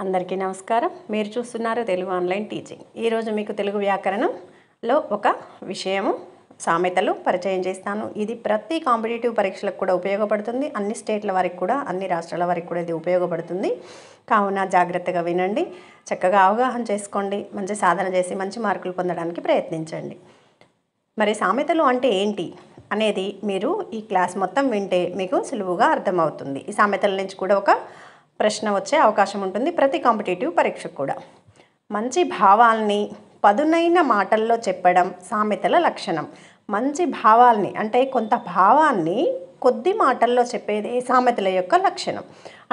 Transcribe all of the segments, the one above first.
అందరికీ నమస్కారం. మీరు చూస్తున్నారు తెలుగు ఆన్లైన్ టీచింగ్. ఈరోజు మీకు తెలుగు వ్యాకరణంలో ఒక విషయము సామెతలు పరిచయం చేస్తాను. ఇది ప్రతి కాంపిటేటివ్ పరీక్షలకు కూడా ఉపయోగపడుతుంది. అన్ని స్టేట్ల వారికి కూడా, అన్ని రాష్ట్రాల వారికి కూడా ఇది ఉపయోగపడుతుంది. కావున జాగ్రత్తగా వినండి, చక్కగా అవగాహన చేసుకోండి, మంచి సాధన చేసి మంచి మార్కులు పొందడానికి ప్రయత్నించండి. మరి సామెతలు అంటే ఏంటి అనేది మీరు ఈ క్లాస్ మొత్తం వింటే మీకు సులువుగా అర్థమవుతుంది. ఈ సామెతల నుంచి కూడా ఒక ప్రశ్న వచ్చే అవకాశం ఉంటుంది ప్రతి కాంపిటేటివ్ పరీక్షకు కూడా. మంచి భావాల్ని పదునైన మాటల్లో చెప్పడం సామెతల లక్షణం. మంచి భావాల్ని అంటే కొంత భావాన్ని కొద్ది మాటల్లో చెప్పేది సామెతల యొక్క లక్షణం.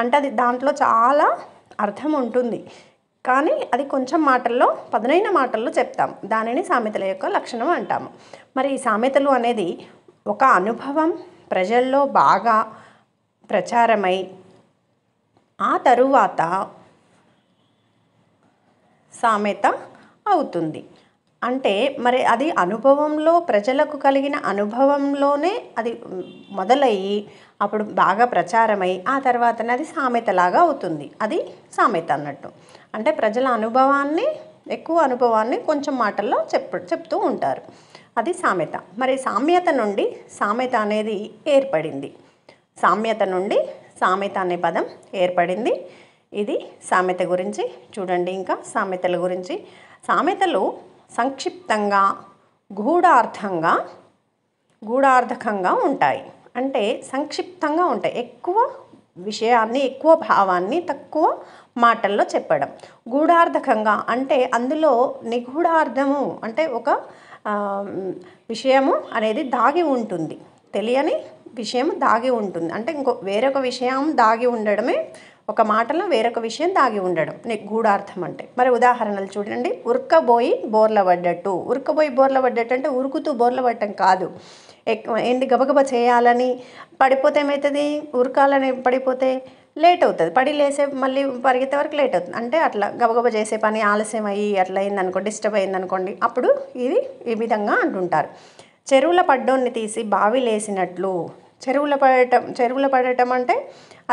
అంటే అది దాంట్లో చాలా అర్థం ఉంటుంది, కానీ అది కొంచెం మాటల్లో, పదునైన మాటల్లో చెప్తాం. దానిని సామెతల యొక్క లక్షణం అంటాము. మరి ఈ సామెతలు అనేది ఒక అనుభవం ప్రజల్లో బాగా ప్రచారమై ఆ తరువాత సామెత అవుతుంది. అంటే మరి అది అనుభవంలో, ప్రజలకు కలిగిన అనుభవంలోనే అది మొదలయ్యి అప్పుడు బాగా ప్రచారమై ఆ తర్వాతనే అది సామెతలాగా అవుతుంది. అది సామెత అన్నట్టు. అంటే ప్రజల అనుభవాన్ని, ఎక్కువ అనుభవాన్ని కొంచెం మాటల్లో చెప్తూ ఉంటారు. అది సామెత. మరి సామ్యత నుండి సామెత అనేది ఏర్పడింది. సామ్యత నుండి సామెత అనే పదం ఏర్పడింది. ఇది సామెత గురించి చూడండి. ఇంకా సామెతల గురించి, సామెతలు సంక్షిప్తంగా గూఢార్థకంగా ఉంటాయి. అంటే సంక్షిప్తంగా ఉంటాయి. ఎక్కువ విషయాన్ని, ఎక్కువ భావాన్ని తక్కువ మాటల్లో చెప్పడం. గూఢార్థకంగా అంటే అందులో నిగూఢార్థము అంటే ఒక విషయము అనేది దాగి ఉంటుంది. తెలియని విషయం దాగి ఉంటుంది. అంటే వేరొక విషయం దాగి ఉండడమే, ఒక మాటలో వేరొక విషయం దాగి ఉండడం గూఢార్థం అంటే. మరి ఉదాహరణలు చూడండి. ఉరకబోయి బోర్ల పడ్డట్టు. ఉరకబోయి బోర్ల పడ్డట్టు అంటే ఉరుకుతూ బోర్ల పడటం కాదు. ఏంటి గబగబా చేయాలని పడిపోతే ఏమవుతుంది, ఉరకాలని పడిపోతే లేట్ అవుతుంది. పడి లేసే మళ్ళీ పరిగెత్తే వరకు లేట్ అవుతుంది. అంటే అట్లా గబగబా చేసే పని ఆలస్యం అయ్యి అట్లా అయిందనుకోండి, డిస్టర్బ్ అయిందనుకోండి, అప్పుడు ఇది ఈ విధంగా అంటుంటారు. చెరువుల పడ్డోన్ని తీసి బావిలేసినట్లు. చెరువుల పడటం అంటే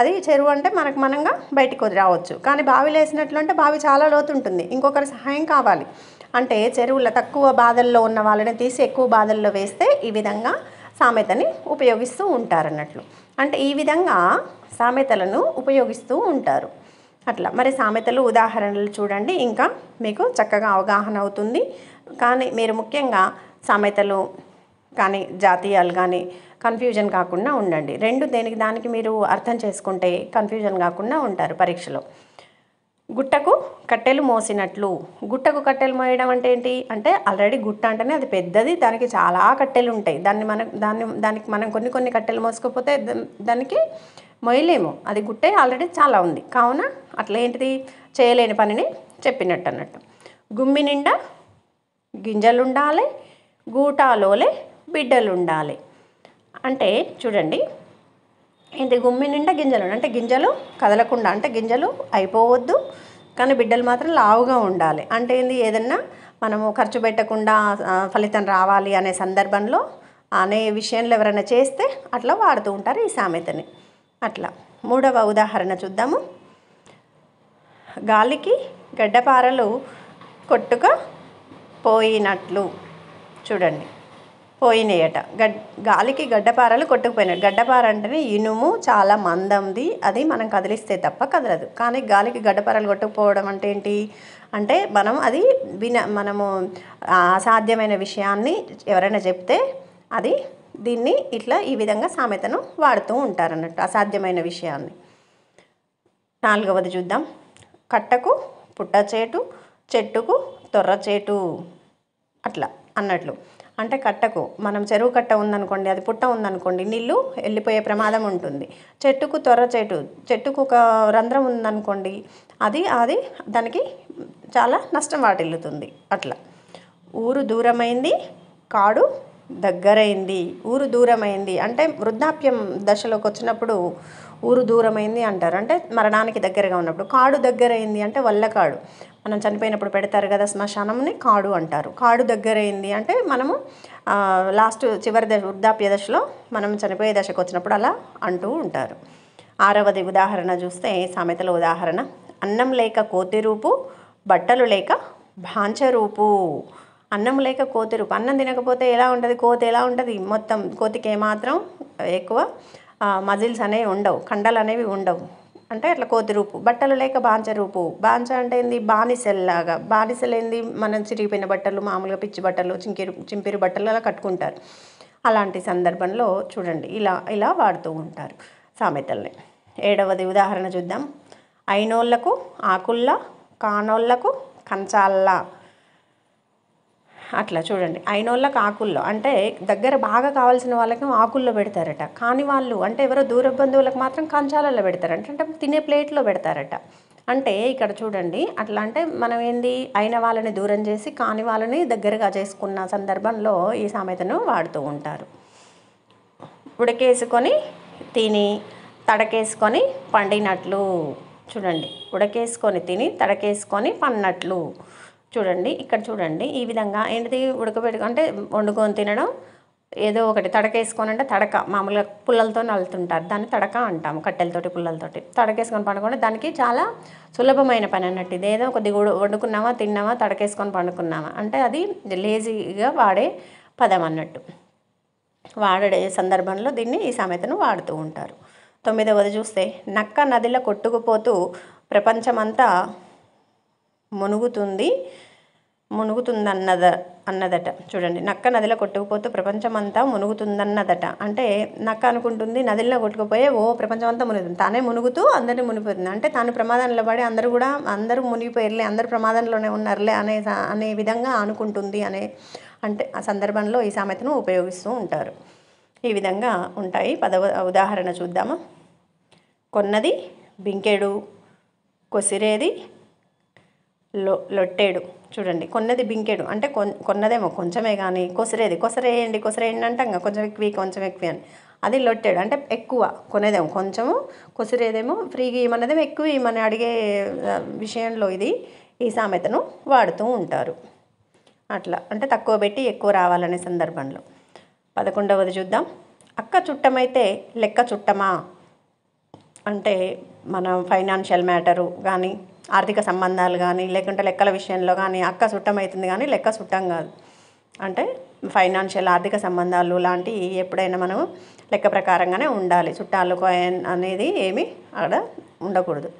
అది చెరువు అంటే మనంగా బయటికి రావచ్చు. కానీ బావిలో వేసినట్లు అంటే బావి చాలా లోతు ఉంటుంది, ఇంకొకరి సహాయం కావాలి. అంటే చెరువుల తక్కువ బాధల్లో ఉన్న వాళ్ళని తీసి ఎక్కువ బాధల్లో వేస్తే ఈ విధంగా సామెతని ఉపయోగిస్తూ ఉంటారన్నట్లు. అంటే ఈ విధంగా సామెతలను ఉపయోగిస్తూ ఉంటారు. అట్లా మరి సామెతలు ఉదాహరణలు చూడండి, ఇంకా మీకు చక్కగా అవగాహన అవుతుంది. కానీ మీరు ముఖ్యంగా సామెతలు కానీ జాతీయాలు కానీ కన్ఫ్యూజన్ కాకుండా ఉండండి. రెండు దేనికి దానికి మీరు అర్థం చేసుకుంటే కన్ఫ్యూజన్ కాకుండా ఉంటారు పరీక్షలో. గుట్టకు కట్టెలు మోసినట్లు. గుట్టకు కట్టెలు మోయడం అంటే ఏంటి అంటే ఆల్రెడీ గుట్ట అంటేనే అది పెద్దది, దానికి చాలా కట్టెలు ఉంటాయి. దానికి మనం కొన్ని కట్టెలు మోసుకోకపోతే దానికి మోయలేము. అది గుట్టే ఆల్రెడీ చాలా ఉంది. కావున అట్లా ఏంటిది చేయలేని పనిని చెప్పినట్టు అన్నట్టు. గుమ్మి నిండా గింజలుండాలి, గూటాలోలే బిడ్డలుండాలి. అంటే చూడండి, ఇది గుమ్మి నిండా గింజలు అంటే గింజలు కదలకుండా, అంటే గింజలు అయిపోవద్దు కానీ బిడ్డలు మాత్రం లావుగా ఉండాలి. అంటే ఏంది, ఏదన్నా మనము ఖర్చు పెట్టకుండా ఫలితం రావాలి అనే సందర్భంలో, అనే విషయంలో ఎవరైనా చేస్తే అట్లా వాడుతూ ఉంటారు ఈ సామెతని. అట్లా మూడవ ఉదాహరణ చూద్దాము. గాలికి గడ్డపారలు కొట్టుక పోయినట్లు. చూడండి, పోయినాయట. గాలికి గడ్డపారలు కొట్టుకుపోయినట్టు. గడ్డపార అంటేనే ఇనుము, చాలా మందంది, అది మనం కదిలిస్తే తప్ప కదలదు. కానీ గాలికి గడ్డపారలు కొట్టుకుపోవడం అంటే ఏంటి అంటే మనము అసాధ్యమైన విషయాన్ని ఎవరైనా చెప్తే అది దీన్ని ఇట్లా ఈ విధంగా సామెతను వాడుతూ ఉంటారన్నట్టు, అసాధ్యమైన విషయాన్ని. నాలుగవది చూద్దాం. కట్టకు పుట్టచేటు, చెట్టుకు తొర్రచేటు. అట్లా అన్నట్లు. అంటే కట్టకు, మనం చెరువు కట్ట ఉందనుకోండి, అది పుట్ట ఉందనుకోండి, నీళ్ళు వెళ్ళిపోయే ప్రమాదం ఉంటుంది. చెట్టుకు తొర్రచేటు, చెట్టుకు ఒక రంధ్రం ఉందనుకోండి, అది దానికి చాలా నష్టం వాటిల్లుతుంది. అట్లా. ఊరు దూరమైంది, కాడు దగ్గరైంది. ఊరు దూరమైంది అంటే వృద్ధాప్యం దశలోకి వచ్చినప్పుడు ఊరు దూరమైంది అంటారు. అంటే మరణానికి దగ్గరగా ఉన్నప్పుడు. కాడు దగ్గరైంది అంటే వల్లకాడు, మనం చనిపోయినప్పుడు పెడతారు కదా శ్మశానంని, కాడు అంటారు. కాడు దగ్గరైంది అంటే మనము చివరి వృద్ధాప్య దశలో మనం చనిపోయే దశకు వచ్చినప్పుడు అలా అంటూ ఉంటారు. ఆరవది ఉదాహరణ చూస్తే సామెతల ఉదాహరణ. అన్నం లేక కోతి రూపు, బట్టలు లేక భాంచరూపు. అన్నం లేక కోతి రూపు, అన్నం తినకపోతే ఎలా ఉంటుంది, కోతి ఎలా ఉంటుంది, మొత్తం కోతికి ఏమాత్రం ఎక్కువ మజిల్స్ అనేవి ఉండవు, కండలు అనేవి ఉండవు, అంటే అట్లా కోతి రూపు. బట్టలు లేక బాంచ రూపు, బాంచ అంటే ఏంది, బానిసల్లాగా. బానిసలు ఏంది, మనం చిరిగిపోయిన బట్టలు, మామూలుగా పిచ్చి బట్టలు, చింపిరి బట్టలు అలా కట్టుకుంటారు. అలాంటి సందర్భంలో చూడండి ఇలా ఇలా వాడుతూ ఉంటారు సామెతల్ని. 7వది ఉదాహరణ చూద్దాం. అయినోళ్లకు ఆకుల్లా, కానోళ్లకు కంచాల్లా. అట్లా చూడండి, అయినోళ్ళకి ఆకుల్లో అంటే దగ్గర బాగా కావాల్సిన వాళ్ళకి ఆకుల్లో పెడతారట, కాని వాళ్ళు అంటే ఎవరో దూర బంధువులకు మాత్రం కంచాలలో పెడతారట, అంటే తినే ప్లేట్లో పెడతారట. అంటే ఇక్కడ చూడండి, అట్లా అంటే మనం ఏంది, అయిన వాళ్ళని దూరం చేసి కాని వాళ్ళని దగ్గరగా చేసుకున్న సందర్భంలో ఈ సామెతను వాడుతూ ఉంటారు. ఉడకేసుకొని తిని తడకేసుకొని పండినట్లు. చూడండి, ఉడకేసుకొని తిని తడకేసుకొని పన్నట్లు. చూడండి ఇక్కడ చూడండి, ఈ విధంగా ఏంటిది, ఉడకబెట్టు అంటే వండుకొని తినడం, ఏదో ఒకటి తడకేసుకొని అంటే తడక, మామూలుగా పుల్లలతో నలుతుంటారు, దాన్ని తడక అంటాము, కట్టెలతోటి పుల్లలతోటి. తడకేసుకొని పండుకుంటే దానికి చాలా సులభమైన పని అన్నట్టు. ఇదేదో కొద్దిగా వండుకున్నామా తిన్నామా తడకేసుకొని పండుకున్నామా అంటే అది లేజీగా వాడే పదం అన్నట్టు. వాడే సందర్భంలో దీన్ని ఈ సామెతను వాడుతూ ఉంటారు. 9వది చూస్తే, నక్క నదిలో కొట్టుకుపోతూ ప్రపంచమంతా మునుగుతుందన్నదట. చూడండి, నక్క నదిలో కొట్టుకుపోతూ ప్రపంచమంతా మునుగుతుందన్నదట. అంటే నక్క అనుకుంటుంది నదిలో కొట్టుకుపోయే ప్రపంచం అంతా మునుగుతుంది, తానే మునుగుతూ అందరినీ మునిగిపోతుంది. అంటే తాను ప్రమాదంలో పడి అందరూ మునిగిపోయారులే, అందరూ ప్రమాదంలోనే ఉన్నారులే అనే విధంగా అనుకుంటుంది అనే అంటే ఆ సందర్భంలో ఈ సామెతను ఉపయోగిస్తూ ఉంటారు. ఈ విధంగా ఉంటాయి. 10వ ఉదాహరణ చూద్దామా. కొన్నది బింకెడు, కొసిరేది లొట్టేడు. చూడండి, కొన్నది బింకెడు అంటే కొన్నదేమో కొంచెమే, కానీ కొసరేయండి అంటే ఇంకా కొంచెం ఎక్కువ అని. అది లొట్టేడు అంటే ఎక్కువ, కొనేదేమో కొంచెము, కొసిరేదేమో ఫ్రీగా ఇవ్వమన్నదేమో ఎక్కువ ఇవ్వమని అడిగే విషయంలో ఈ సామెతను వాడుతూ ఉంటారు. అట్లా అంటే తక్కువ పెట్టి ఎక్కువ రావాలనే సందర్భంలో. 11వది చూద్దాం. అక్క చుట్టమైతే లెక్క చుట్టమా. అంటే మన ఫైనాన్షియల్ మ్యాటరు కానీ, ఆర్థిక సంబంధాలు కానీ, లేకుంటే లెక్కల విషయంలో కానీ అక్క చుట్టమవుతుంది కానీ లెక్క చుట్టం కాదు. అంటే ఫైనాన్షియల్ ఆర్థిక సంబంధాలు లాంటివి ఎప్పుడైనా మనం లెక్క ప్రకారంగానే ఉండాలి, చుట్టాలు అనేది ఏమీ అక్కడ ఉండకూడదు.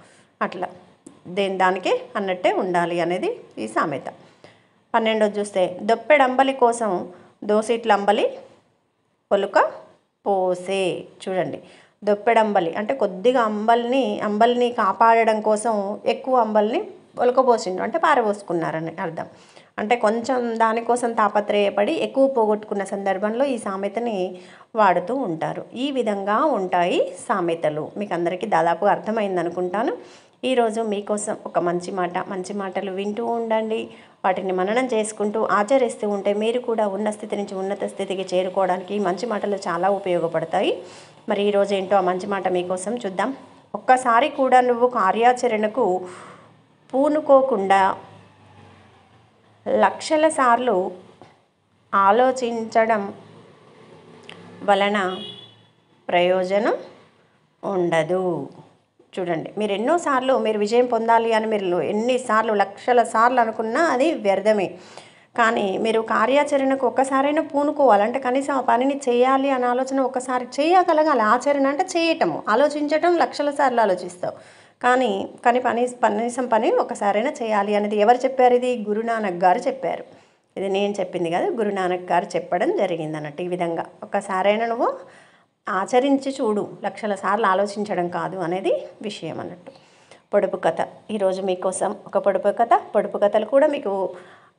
అట్లా దానికే అన్నట్టే ఉండాలి అనేది ఈ సామెత. 12వది చూస్తే, దొప్పెడంబలి కోసం దోసిట్లంబలి పొలుక పోసే. చూడండి, దొప్పెడంబలి అంటే కొద్దిగా అంబలిని కాపాడడం కోసం ఎక్కువ అంబలిని ఒలకపోసిండు అంటే పారబోసుకున్నారని అర్థం. అంటే కొంచెం దానికోసం తాపత్రయపడి ఎక్కువ పోగొట్టుకున్న సందర్భంలో ఈ సామెతని వాడుతూ ఉంటారు. ఈ విధంగా ఉంటాయి సామెతలు. మీకు అందరికీ దాదాపు అర్థమైంది అనుకుంటాను. ఈరోజు మీకోసం ఒక మంచి మాటలు వింటూ ఉండండి. వాటిని మననం చేసుకుంటూ ఆచరిస్తూ ఉంటే మీరు కూడా ఉన్న స్థితి నుంచి ఉన్నత స్థితికి చేరుకోవడానికి మంచి మాటలు చాలా ఉపయోగపడతాయి. మరి ఈరోజు ఏంటో ఆ మంచి మాట మీకోసం చూద్దాం. ఒక్కసారి కూడా నువ్వు కార్యాచరణకు పూనుకోకుండా లక్షల సార్లు ఆలోచించడం వలన ప్రయోజనం ఉండదు. చూడండి, మీరు ఎన్నోసార్లు మీరు విజయం పొందాలి అని మీరు ఎన్నిసార్లు లక్షల సార్లు అనుకున్నా అది వ్యర్థమే. కానీ మీరు కార్యాచరణకు ఒక్కసారైనా పూనుకోవాలంటే కనీసం ఆ పనిని చేయాలి అనే ఆలోచన ఒక్కసారి చేయగలగాలి. ఆచరణ అంటే చేయటము, ఆలోచించటం లక్షల సార్లు ఆలోచిస్తావు, కానీ కనీసం పని ఒకసారైనా చేయాలి అనేది ఎవరు చెప్పారు? ఇది గురునానక్ గారు చెప్పారు. ఇది నేను చెప్పింది కాదు, గురునానక్ గారు చెప్పడం జరిగింది అన్నట్టు. ఈ విధంగా ఒక్కసారైనా నువ్వు ఆచరించి చూడు, లక్షల సార్లు ఆలోచించడం కాదు అనేది విషయం అన్నట్టు. పొడుపు కథ. ఈరోజు మీకోసం ఒక పొడుపు కథలు కూడా మీకు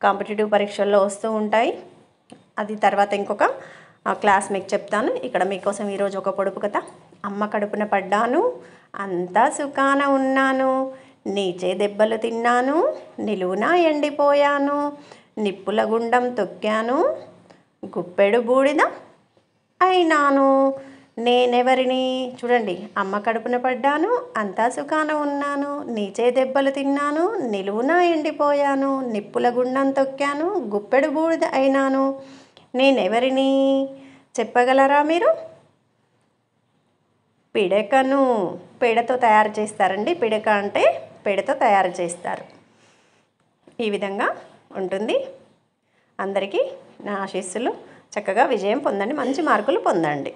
కాంపిటేటివ్ పరీక్షల్లో వస్తూ ఉంటాయి. అది తర్వాత ఇంకొక క్లాస్ మీకు చెప్తాను. ఇక్కడ మీకోసం ఈరోజు ఒక పొడుపు కథ. అమ్మ కడుపున పడ్డాను, అంతా సుఖాన ఉన్నాను, నీచే దెబ్బలు తిన్నాను, నిలువునా ఎండిపోయాను, నిప్పుల గుండం తొక్కాను, గుప్పెడు బూడిద అయినాను, నేనెవరిని. చూడండి, అమ్మ కడుపున పడ్డాను, అంతా సుఖాన ఉన్నాను, నీచే దెబ్బలు తిన్నాను, నిలువునా ఎండిపోయాను, నిప్పుల గుండం తొక్కాను, గుప్పెడు బూడిద అయినాను, నేనెవరిని చెప్పగలరా మీరు? పిడకను. పేడతో తయారు చేస్తారండి. పిడక అంటే పేడతో తయారు చేస్తారు. ఈ విధంగా ఉంటుంది. అందరికీ నా ఆశీస్సులు. చక్కగా విజయం పొందండి, మంచి మార్కులు పొందండి.